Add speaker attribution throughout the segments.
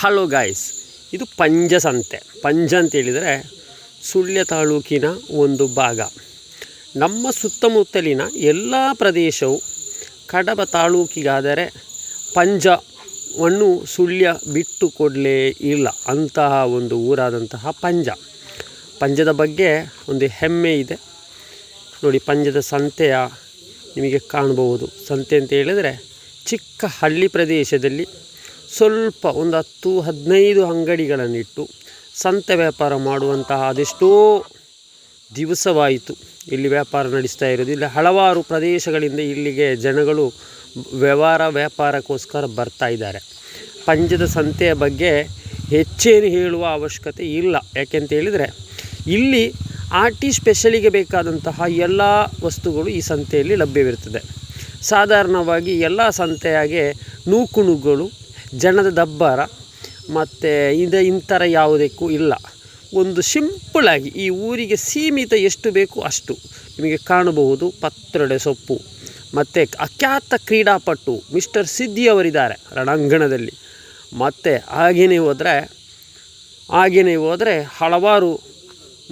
Speaker 1: Hello guys, ಇದು ಪಂಜ ಸಂತೆ. ಪಂಜ ಅಂತ ಹೇಳಿದರೆ ಸುಳ್ಯ ತಾಲೂಕಿನ ಒಂದು ಭಾಗ. ನಮ್ಮ ಸುತ್ತಮುತ್ತಲಿನ ಎಲ್ಲ ಪ್ರದೇಶವು ಕಡಬ ತಾಲೂಕಿಗಾದರೆ ಪಂಜವನ್ನು ಸುಳ್ಯ ಬಿಟ್ಟು ಕೊಡಲೇ ಇಲ್ಲ ಅಂತಹ ಒಂದು ಊರಾದಂತಹ ಪಂಜದ ಬಗ್ಗೆ ಒಂದು ಹೆಮ್ಮೆ ಇದೆ ನೋಡಿ. ಪಂಜದ ಸಂತೆಯ ನಿಮಗೆ ಕಾಣಬಹುದು. ಸಂತೆ ಅಂತ ಹೇಳಿದರೆ ಚಿಕ್ಕ ಹಳ್ಳಿ ಪ್ರದೇಶದಲ್ಲಿ ಸ್ವಲ್ಪ ಒಂದು 10-15 ಅಂಗಡಿಗಳನ್ನಿಟ್ಟು ಸಂತೆ ವ್ಯಾಪಾರ ಮಾಡುವಂತಹ ಅದೆಷ್ಟೋ ದಿವಸವಾಯಿತು ಇಲ್ಲಿ ವ್ಯಾಪಾರ ನಡೆಸ್ತಾ ಇರೋದು. ಇಲ್ಲಿ ಹಲವಾರು ಪ್ರದೇಶಗಳಿಂದ ಇಲ್ಲಿಗೆ ಜನಗಳು ವ್ಯಾಪಾರಕ್ಕೋಸ್ಕರ ಬರ್ತಾ ಇದ್ದಾರೆ. ಪಂಜದ ಸಂತೆಯ ಬಗ್ಗೆ ಹೆಚ್ಚೇನು ಹೇಳುವ ಅವಶ್ಯಕತೆ ಇಲ್ಲ. ಯಾಕೆಂತ ಹೇಳಿದರೆ ಇಲ್ಲಿ ಆರ್ಟಿ ಸ್ಪೆಷಲಿಗೆ ಬೇಕಾದಂತಹ ಎಲ್ಲ ವಸ್ತುಗಳು ಈ ಸಂತೆಯಲ್ಲಿ ಲಭ್ಯವಿರುತ್ತದೆ. ಸಾಧಾರಣವಾಗಿ ಎಲ್ಲ ಸಂತೆಯಾಗೆ ನೂಕುನುಗ್ಗಳು, ಜನದ ದಬ್ಬರ ಮತ್ತು ಇಂಥರ ಯಾವುದಕ್ಕೂ ಇಲ್ಲ. ಒಂದು ಸಿಂಪಲಾಗಿ ಈ ಊರಿಗೆ ಸೀಮಿತ ಎಷ್ಟು ಬೇಕು ಅಷ್ಟು ನಿಮಗೆ ಕಾಣಬಹುದು. ಪತ್ರೊಡೆ ಸೊಪ್ಪು ಮತ್ತು ಅಖ್ಯಾತ ಕ್ರೀಡಾಪಟು ಮಿಸ್ಟರ್ ಸಿದ್ದಿ ಅವರಿದ್ದಾರೆ ರಣಾಂಗಣದಲ್ಲಿ. ಮತ್ತು ಹಾಗೇನೇ ಹೋದರೆ ಹಲವಾರು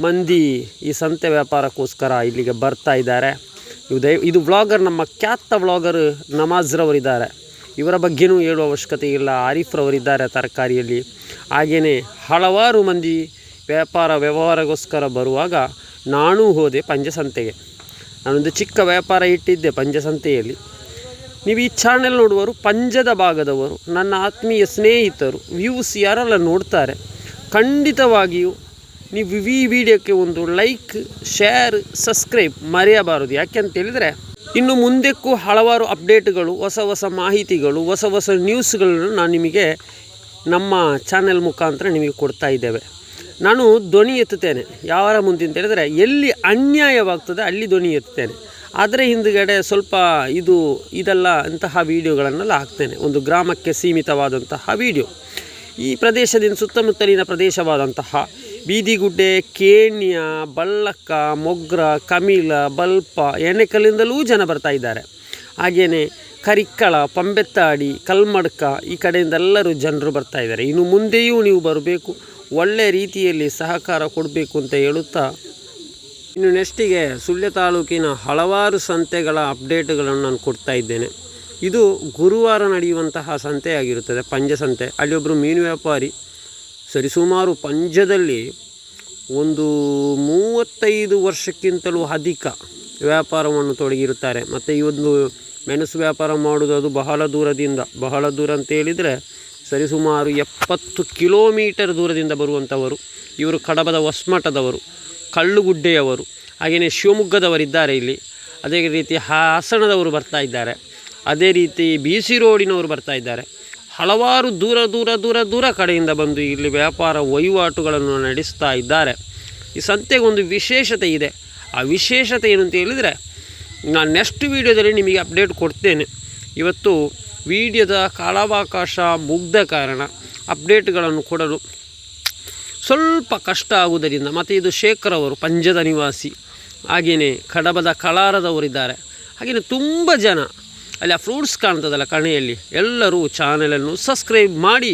Speaker 1: ಮಂದಿ ಈ ಸಂತೆ ವ್ಯಾಪಾರಕ್ಕೋಸ್ಕರ ಇಲ್ಲಿಗೆ ಬರ್ತಾ ಇದ್ದಾರೆ. ಇದು ವ್ಲಾಗರ್, ನಮ್ಮ ಖ್ಯಾತ ವ್ಲಾಗರ್ ನಮಾಜ್ರವರಿದ್ದಾರೆ. ಇವರ ಬಗ್ಗೆಯೂ ಹೇಳುವ ಅವಶ್ಯಕತೆ ಇಲ್ಲ. ಆರಿಫ್ರವರಿದ್ದಾರೆ ತರಕಾರಿಯಲ್ಲಿ. ಹಾಗೆಯೇ ಹಲವಾರು ಮಂದಿ ವ್ಯವಹಾರಕ್ಕೋಸ್ಕರ ಬರುವಾಗ ನಾನೂ ಹೋದೆ ಪಂಜ ಸಂತೆಗೆ. ನಾನೊಂದು ಚಿಕ್ಕ ವ್ಯಾಪಾರ ಇಟ್ಟಿದ್ದೆ ಪಂಜ ಸಂತೆಯಲ್ಲಿ. ನೀವು ಈ ಚಾನೆಲ್ ನೋಡುವರು ಪಂಜದ ಭಾಗದವರು, ನನ್ನ ಆತ್ಮೀಯ ಸ್ನೇಹಿತರು, ವ್ಯೂಸ್ ಯಾರೆಲ್ಲ ನೋಡ್ತಾರೆ, ಖಂಡಿತವಾಗಿಯೂ ನೀವು ಈ ವಿಡಿಯೋಕ್ಕೆ ಒಂದು ಲೈಕ್, ಶೇರ್, ಸಬ್ಸ್ಕ್ರೈಬ್ ಮರೆಯಬಾರದು. ಯಾಕೆಂತೇಳಿದರೆ ಇನ್ನು ಮುಂದಕ್ಕೂ ಹಲವಾರು ಅಪ್ಡೇಟ್ಗಳು, ಹೊಸ ಮಾಹಿತಿಗಳು, ಹೊಸ ನ್ಯೂಸ್ಗಳನ್ನು ನಾನು ನಿಮಗೆ ನಮ್ಮ ಚಾನೆಲ್ ಮುಖಾಂತರ ನಿಮಗೆ ಕೊಡ್ತಾ ಇದ್ದೇವೆ. ನಾನು ಧ್ವನಿ ಎತ್ತುತ್ತೇನೆ ಯಾರ ಮುಂದೆ ಅಂತ ಹೇಳಿದರೆ ಎಲ್ಲಿ ಅನ್ಯಾಯವಾಗ್ತದೆ ಅಲ್ಲಿ ಧ್ವನಿ ಎತ್ತುತ್ತೇನೆ. ಆದರೆ ಹಿಂದುಗಡೆ ಸ್ವಲ್ಪ ಇದೆಲ್ಲ ಅಂತಹ ವೀಡಿಯೋಗಳನ್ನೆಲ್ಲ ಹಾಕ್ತೇನೆ. ಒಂದು ಗ್ರಾಮಕ್ಕೆ ಸೀಮಿತವಾದಂತಹ ವೀಡಿಯೋ. ಈ ಪ್ರದೇಶದಿಂದ ಸುತ್ತಮುತ್ತಲಿನ ಪ್ರದೇಶವಾದಂತಹ ಬೀದಿಗುಡ್ಡೆ, ಕೇಣ್ಯ, ಬಳ್ಳಕ್ಕ, ಮೊಗ್ರ, ಕಮೀಲ, ಬಲ್ಪ, ಎಣ್ಣೆಕಲ್ಲಿಂದಲೂ ಜನ ಬರ್ತಾ ಇದ್ದಾರೆ. ಹಾಗೆಯೇ ಕರಿಕ್ಕಳ, ಪಂಬೆತ್ತಾಡಿ, ಕಲ್ಮಡ್ಕ ಈ ಕಡೆಯಿಂದೆಲ್ಲರೂ ಜನರು ಬರ್ತಾ ಇದ್ದಾರೆ. ಇನ್ನು ಮುಂದೆಯೂ ನೀವು ಬರಬೇಕು, ಒಳ್ಳೆಯ ರೀತಿಯಲ್ಲಿ ಸಹಕಾರ ಕೊಡಬೇಕು ಅಂತ ಹೇಳುತ್ತಾ ಇನ್ನು ನೆಕ್ಸ್ಟಿಗೆ ಸುಳ್ಯ ತಾಲೂಕಿನ ಹಲವಾರು ಸಂತೆಗಳ ಅಪ್ಡೇಟ್ಗಳನ್ನು ನಾನು ಕೊಡ್ತಾ ಇದ್ದೇನೆ. ಇದು ಗುರುವಾರ ನಡೆಯುವಂತಹ ಸಂತೆಯಾಗಿರುತ್ತದೆ, ಪಂಜ ಸಂತೆ. ಅಲ್ಲಿ ಒಬ್ಬರು ಮೀನು ವ್ಯಾಪಾರಿ ಸರಿಸುಮಾರು ಪಂಜದಲ್ಲಿ ಒಂದು 35 ವರ್ಷಕ್ಕಿಂತಲೂ ಅಧಿಕ ವ್ಯಾಪಾರವನ್ನು ತೊಡಗಿರುತ್ತಾರೆ. ಮತ್ತು ಈ ಒಂದು ಮೆಣಸು ವ್ಯಾಪಾರ ಮಾಡುವುದು ಅದು ಬಹಳ ದೂರ ಅಂತ ಹೇಳಿದರೆ ಸರಿಸುಮಾರು 70 ಕಿಲೋಮೀಟರ್ ದೂರದಿಂದ ಬರುವಂಥವರು. ಇವರು ಕಡಬದ ಹೊಸಮಠದವರು, ಕಳ್ಳುಗುಡ್ಡೆಯವರು, ಹಾಗೆಯೇ ಶಿವಮೊಗ್ಗದವರಿದ್ದಾರೆ ಇಲ್ಲಿ. ಅದೇ ರೀತಿ ಹಾಸನದವರು ಬರ್ತಾ ಇದ್ದಾರೆ. ಅದೇ ರೀತಿ BC ರೋಡಿನವರು ಬರ್ತಾ ಇದ್ದಾರೆ. ಹಲವಾರು ದೂರ ಕಡೆಯಿಂದ ಬಂದು ಇಲ್ಲಿ ವ್ಯಾಪಾರ ವಹಿವಾಟುಗಳನ್ನು ನಡೆಸ್ತಾ ಇದ್ದಾರೆ. ಈ ಸಂತೆಗೊಂದು ವಿಶೇಷತೆ ಇದೆ. ಆ ವಿಶೇಷತೆ ಏನು ಅಂತ ಹೇಳಿದರೆ ನಾನು ನೆಕ್ಸ್ಟ್ ವೀಡಿಯೋದಲ್ಲಿ ನಿಮಗೆ ಅಪ್ಡೇಟ್ ಕೊಡ್ತೇನೆ. ಇವತ್ತು ವಿಡಿಯೋದ ಕಾಲಾವಕಾಶ ಮುಗ್ದ ಕಾರಣ ಅಪ್ಡೇಟ್ಗಳನ್ನು ಕೊಡಲು ಸ್ವಲ್ಪ ಕಷ್ಟ ಆಗುವುದರಿಂದ, ಮತ್ತು ಇದು ಶೇಖರ್ ಅವರು ಪಂಜದ ನಿವಾಸಿ, ಹಾಗೆಯೇ ಕಡಬದ ಕಳಾರದವರಿದ್ದಾರೆ. ಹಾಗೆಯೇ ತುಂಬ ಜನ ಅಲ್ಲಿ ಆ ಫ್ರೂಟ್ಸ್ ಕಾಣ್ತದಲ್ಲ ಕಣೆಯಲ್ಲಿ, ಎಲ್ಲರೂ ಚಾನಲನ್ನು ಸಬ್ಸ್ಕ್ರೈಬ್ ಮಾಡಿ.